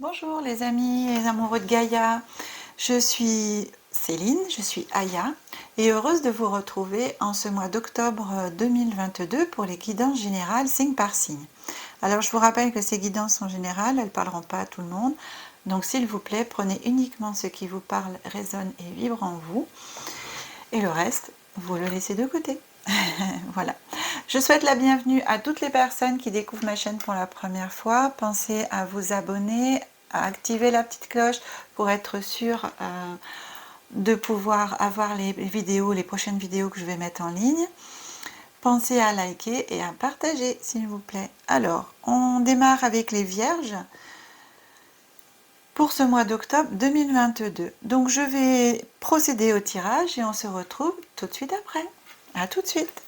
Bonjour les amis et les amoureux de Gaïa, je suis Céline, je suis Aya et heureuse de vous retrouver en ce mois d'octobre 2022 pour les guidances générales signe par signe. Alors je vous rappelle que ces guidances sont générales, elles ne parleront pas à tout le monde, donc s'il vous plaît prenez uniquement ce qui vous parle, résonne et vibre en vous et le reste vous le laissez de côté. Voilà. Je souhaite la bienvenue à toutes les personnes qui découvrent ma chaîne pour la première fois. Pensez à vous abonner, à activer la petite cloche pour être sûr de pouvoir avoir les vidéos, les prochaines vidéos que je vais mettre en ligne. Pensez à liker et à partager s'il vous plaît. Alors, on démarre avec les Vierges pour ce mois d'octobre 2022. Donc je vais procéder au tirage et on se retrouve tout de suite après. À tout de suite.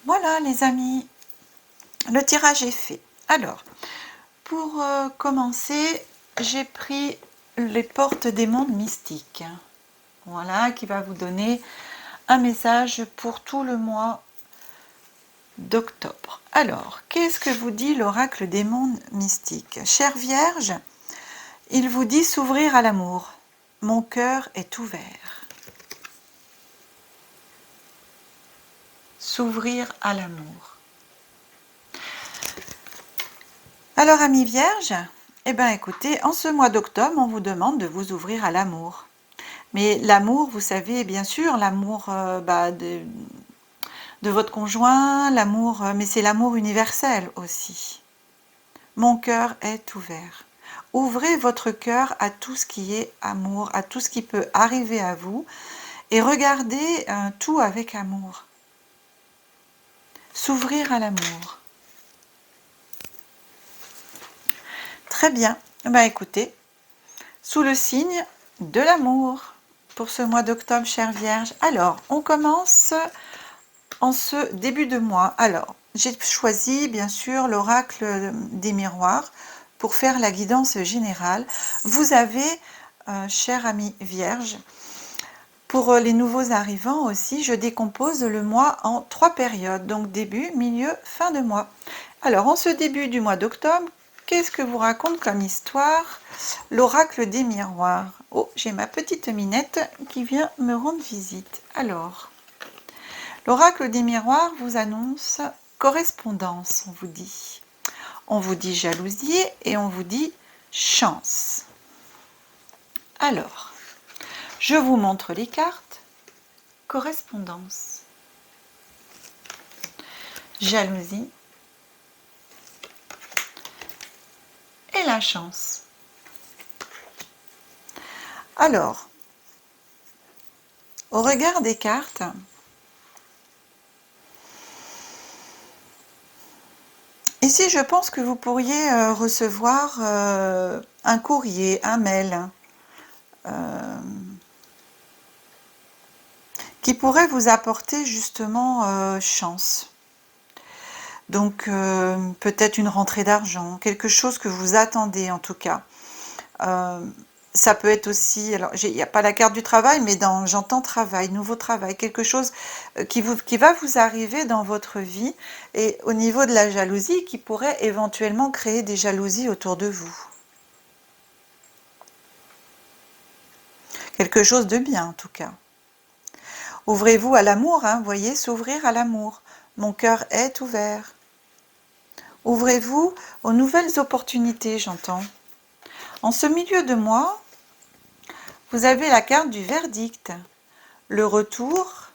Voilà les amis, le tirage est fait. Alors, pour commencer, j'ai pris les portes des mondes mystiques. Voilà, qui va vous donner un message pour tout le mois d'octobre. Alors, qu'est-ce que vous dit l'oracle des mondes mystiques? Chère Vierge, il vous dit s'ouvrir à l'amour. Mon cœur est ouvert. S'ouvrir à l'amour. Alors, amis Vierges, eh bien écoutez, en ce mois d'octobre, on vous demande de vous ouvrir à l'amour. Mais l'amour, vous savez, bien sûr, l'amour de votre conjoint, l'amour, mais c'est l'amour universel aussi. Mon cœur est ouvert. Ouvrez votre cœur à tout ce qui est amour, à tout ce qui peut arriver à vous, et regardez tout avec amour. S'ouvrir à l'amour. Très bien. Ben écoutez, sous le signe de l'amour pour ce mois d'octobre, chère Vierge. Alors, on commence en ce début de mois. Alors, j'ai choisi bien sûr l'oracle des miroirs pour faire la guidance générale. Vous avez, chère amie Vierge, pour les nouveaux arrivants aussi, je décompose le mois en 3 périodes, donc début, milieu, fin de mois. Alors, en ce début du mois d'octobre, qu'est-ce que vous raconte comme histoire l'oracle des miroirs? Oh, j'ai ma petite Minette qui vient me rendre visite. Alors, l'oracle des miroirs vous annonce correspondance, on vous dit. On vous dit jalousie et on vous dit chance. Alors, je vous montre les cartes. Correspondance. Jalousie. Et la chance. Alors, au regard des cartes, ici je pense que vous pourriez recevoir un courrier, un mail, qui pourrait vous apporter justement chance. Donc peut-être une rentrée d'argent, quelque chose que vous attendez en tout cas. Ça peut être aussi, alors il n'y a pas la carte du travail, mais j'entends travail, nouveau travail, quelque chose qui va vous arriver dans votre vie, et au niveau de la jalousie, qui pourrait éventuellement créer des jalousies autour de vous. Quelque chose de bien en tout cas. Ouvrez-vous à l'amour, hein, voyez, s'ouvrir à l'amour. Mon cœur est ouvert. Ouvrez-vous aux nouvelles opportunités, j'entends. En ce milieu de mois, vous avez la carte du verdict, le retour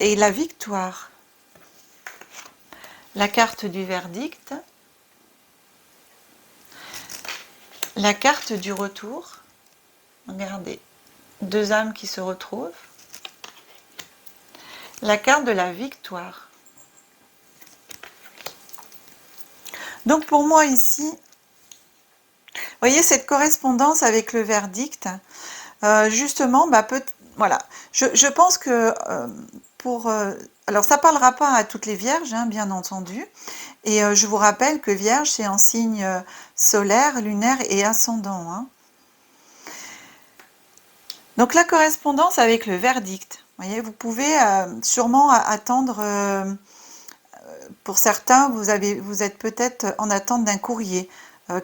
et la victoire. La carte du verdict, la carte du retour. Regardez, 2 âmes qui se retrouvent. La carte de la victoire. Donc pour moi ici, vous voyez cette correspondance avec le verdict, justement, voilà, je pense que pour alors ça parlera pas à toutes les vierges, hein, bien entendu. Et je vous rappelle que Vierge, c'est en signe solaire, lunaire et ascendant. Hein. Donc la correspondance avec le verdict. Voyez, vous pouvez sûrement attendre, pour certains, vous êtes peut-être en attente d'un courrier,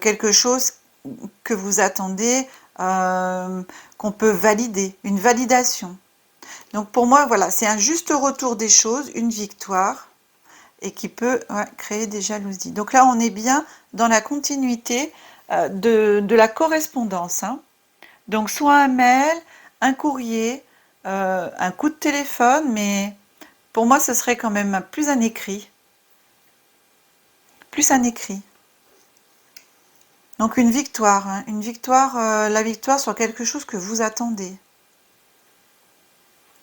quelque chose que vous attendez, qu'on peut valider, une validation. Donc pour moi, voilà, c'est un juste retour des choses, une victoire, et qui peut créer des jalousies. Donc là, on est bien dans la continuité de la correspondance. Hein. Donc soit un mail, un courrier, un coup de téléphone, mais pour moi, ce serait quand même plus un écrit. Plus un écrit. Donc une victoire, hein, une victoire, la victoire sur quelque chose que vous attendez.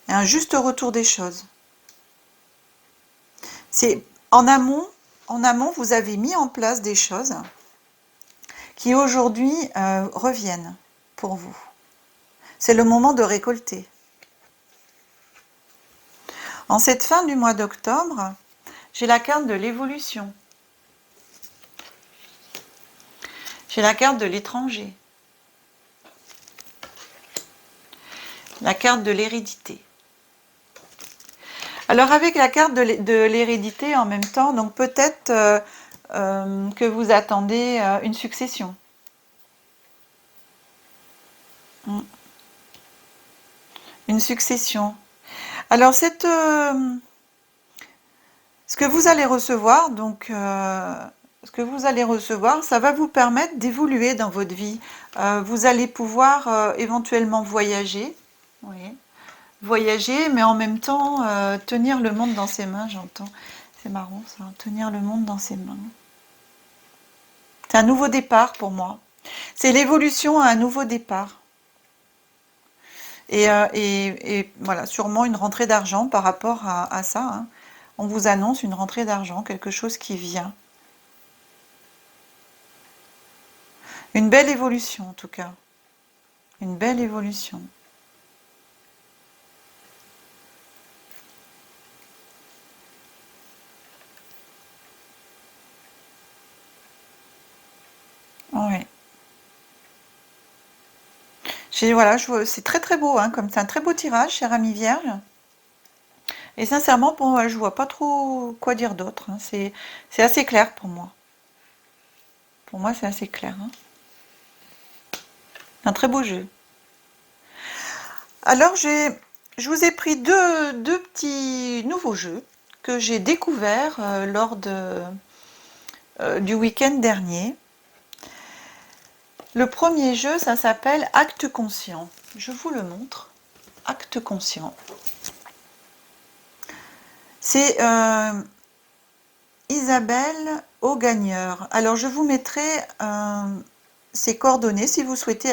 Et un juste retour des choses. C'est en amont, vous avez mis en place des choses qui aujourd'hui reviennent pour vous. C'est le moment de récolter. En cette fin du mois d'octobre, j'ai la carte de l'évolution. J'ai la carte de l'étranger. La carte de l'hérédité. Alors avec la carte de l'hérédité en même temps, donc peut-être que vous attendez une succession. Une succession. Alors ce que vous allez recevoir, donc ce que vous allez recevoir, ça va vous permettre d'évoluer dans votre vie. Vous allez pouvoir éventuellement voyager. Oui. Voyager, mais en même temps tenir le monde dans ses mains, j'entends. C'est marrant ça, tenir le monde dans ses mains. C'est un nouveau départ pour moi. C'est l'évolution à un nouveau départ. Et voilà, sûrement une rentrée d'argent par rapport à ça. Hein. On vous annonce une rentrée d'argent, quelque chose qui vient. Une belle évolution en tout cas. Une belle évolution. Oui. Voilà, c'est très très beau, hein, comme c'est un très beau tirage, cher ami Vierge. Et sincèrement, pour moi, je vois pas trop quoi dire d'autre. Hein. C'est assez clair pour moi. Pour moi, c'est assez clair. Hein. Un très beau jeu. Alors, je vous ai pris deux petits nouveaux jeux que j'ai découverts lors du week-end dernier. Le premier jeu, ça s'appelle Acte conscient. Je vous le montre. Acte conscient. C'est Isabelle Augagneur. Alors, je vous mettrai ses coordonnées si vous souhaitez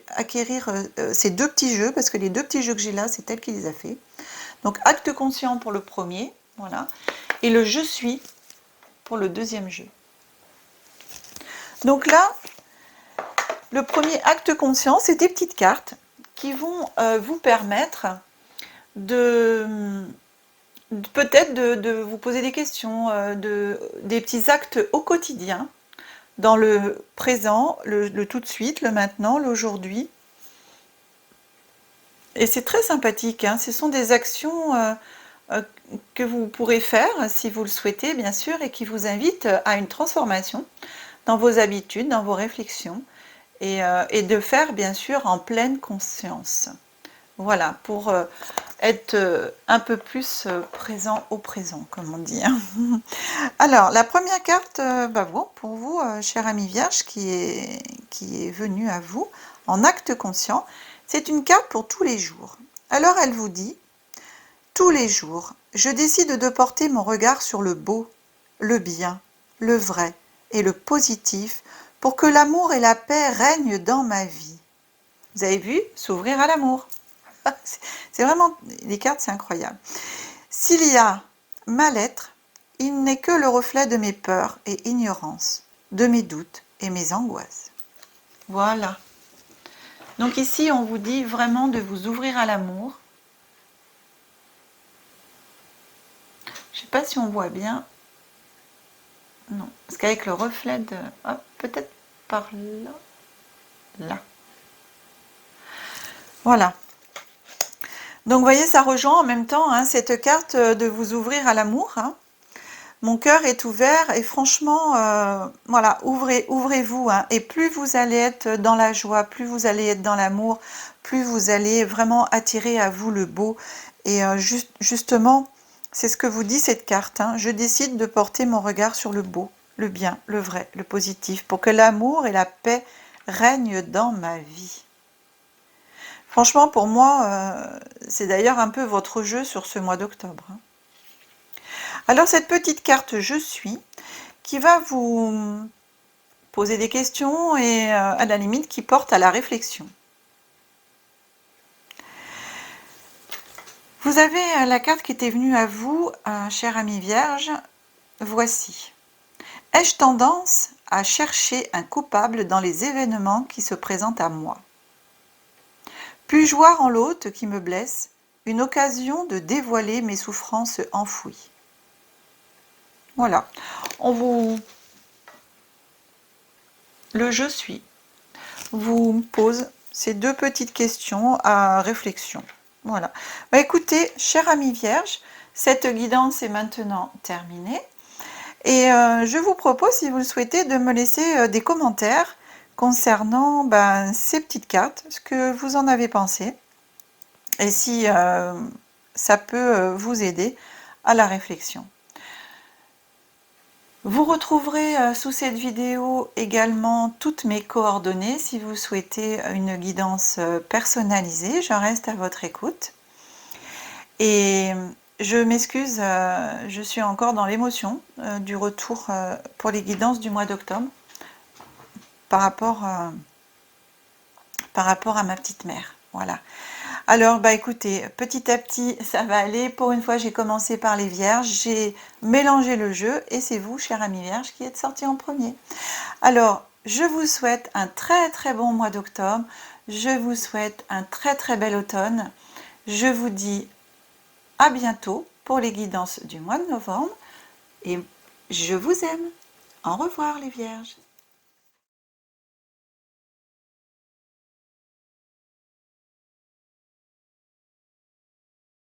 acquérir ces deux petits jeux, parce que les deux petits jeux que j'ai là, c'est elle qui les a fait. Donc, Acte conscient pour le premier, voilà. Et le Je suis pour le deuxième jeu. Donc là, le premier Acte conscient, c'est des petites cartes qui vont vous permettre peut-être de vous poser des questions, des petits actes au quotidien, dans le présent, le tout de suite, le maintenant, l'aujourd'hui. Et c'est très sympathique, hein. Ce sont des actions que vous pourrez faire, si vous le souhaitez, bien sûr, et qui vous invitent à une transformation dans vos habitudes, dans vos réflexions, et de faire, bien sûr, en pleine conscience. Voilà, pour être un peu plus présent au présent, comme on dit. Hein. Alors, la première carte, pour vous, cher ami Vierge, qui est venue à vous en acte conscient, c'est une carte pour tous les jours. Alors, elle vous dit, tous les jours, je décide de porter mon regard sur le beau, le bien, le vrai et le positif pour que l'amour et la paix règnent dans ma vie. Vous avez vu, s'ouvrir à l'amour. C'est vraiment, les cartes, c'est incroyable. S'il y a mal-être, il n'est que le reflet de mes peurs et ignorances, de mes doutes et mes angoisses. Voilà. Donc ici, on vous dit vraiment de vous ouvrir à l'amour. sais pas si on voit bien. Non, parce qu'avec le reflet de... Hop, peut-être par là. Là. Voilà. Donc, vous voyez, ça rejoint en même temps hein, cette carte de vous ouvrir à l'amour. Hein. Mon cœur est ouvert et franchement, voilà, ouvrez-vous. Hein, et plus vous allez être dans la joie, plus vous allez être dans l'amour, plus vous allez vraiment attirer à vous le beau. Et justement, c'est ce que vous dit cette carte. Hein, je décide de porter mon regard sur le beau, le bien, le vrai, le positif, pour que l'amour et la paix règnent dans ma vie. Franchement, pour moi, c'est d'ailleurs un peu votre jeu sur ce mois d'octobre. Hein. Alors, cette petite carte « Je suis » qui va vous poser des questions et à la limite qui porte à la réflexion. Vous avez la carte qui était venue à vous, cher ami Vierge. Voici. Ai-je tendance à chercher un coupable dans les événements qui se présentent à moi? Puis-je voir en l'autre qui me blesse une occasion de dévoiler mes souffrances enfouies? Voilà. Le je suis vous pose ces deux petites questions à réflexion. Voilà. Bah, écoutez, cher ami Vierge, cette guidance est maintenant terminée. Et je vous propose, si vous le souhaitez, de me laisser des commentaires concernant ces petites cartes, ce que vous en avez pensé, et si ça peut vous aider à la réflexion. Vous retrouverez sous cette vidéo également toutes mes coordonnées si vous souhaitez une guidance personnalisée. Je reste à votre écoute. Et je m'excuse, je suis encore dans l'émotion du retour pour les guidances du mois d'octobre par rapport à ma petite mère. Voilà. Alors, écoutez, petit à petit, ça va aller. Pour une fois, j'ai commencé par les vierges, j'ai mélangé le jeu et c'est vous, cher ami vierge, qui êtes sorti en premier. Alors, je vous souhaite un très très bon mois d'octobre. Je vous souhaite un très très bel automne. Je vous dis à bientôt pour les guidances du mois de novembre et je vous aime. Au revoir les vierges.